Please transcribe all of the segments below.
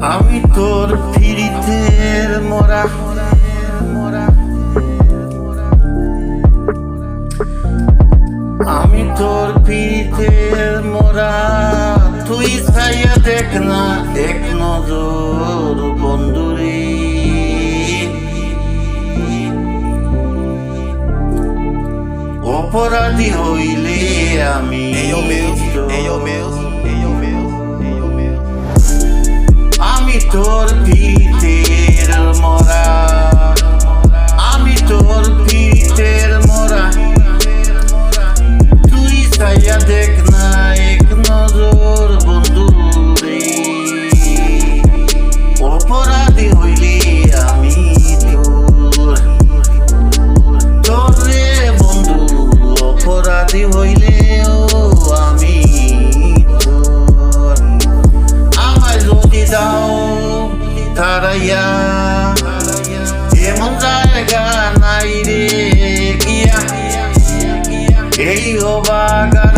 আমি তোর ফিরিতের মরা, আমি তোর ফিরিতের মরা। তুই চাইয়া দেখ না এক নজর বন্ধুরে, অপরাধী হইলে আমি আমি তোর ফিরিতের মরা, আমি তোর ফিরিতের মরা। তুই চাইয়া দেখ না এক নজর বন্ধুরে, অপরাধী হইলে আমি তোর, তোর রে বন্ধু অপরাধী হইলে আমি তোর। আমায় যদি দাও তারাইয়া, এমন জায়গা নাই রে গিয়া, এই অবাগার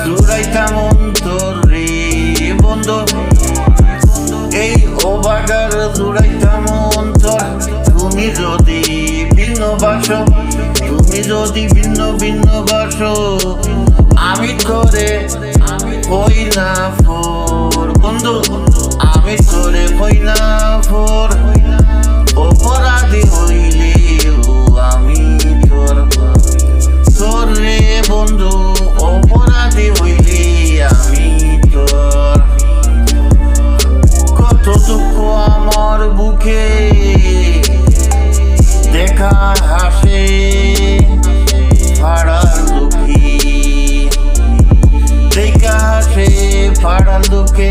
জুড়াইতাম অন্তর রে বন্ধু, এই অবাগার জুড়াইতাম অন্তর। তুমি যদি ভিন্ন বাসো, তুমি যদি ভিন্ন ভিন্ন বাসো, আমি তোরে হই না ফোর বন্ধু, আমি তোরে হই না ফোর। অপরাধী হইলে আমি তোর, তোর রে বন্ধু অপরাধী হইলে আমি তোর। কত দুঃখ আমার বুকে দেখা হাসে ফাড়ার দুঃখী, দেখা হাসে ফাড়ার দুঃখে।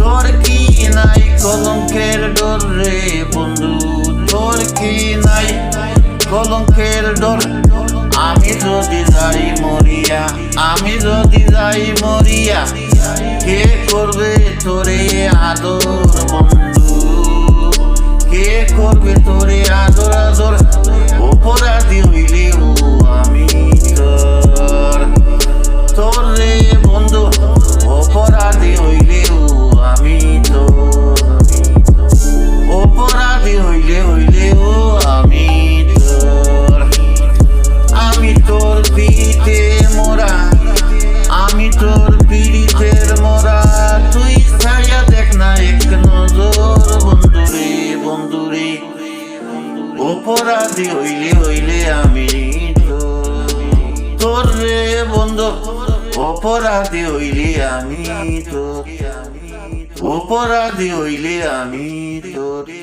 তোর কি নাই কলঙ্কের ডর রে বন্ধু, তোর কি নাই কলঙ্কের ডর। আমি যদি যাই মরিয়া, আমি যদি যাই মরিয়া, কে করবে তোরে আদর বন্ধু, কে করবে তোরে আদর আদর। অপরাধী হইলেও আমি তোর, তোর রে বন্ধু অপরাধী হইলেও আমি তোর, অপরাধী হইলেও আমি তোর। আমি তোর পিড়িতে মোরা, আমি তোর পিড়িতের মোরা। তুই ছায়া দেখ না এক নজর বন্ধুরে বন্ধুরে, অপরাধী হইলে আমি তোর, তোর রে বন্ধু অপরাধী হইলে আমি তোর, অপরাধী হইলে আমি তোর।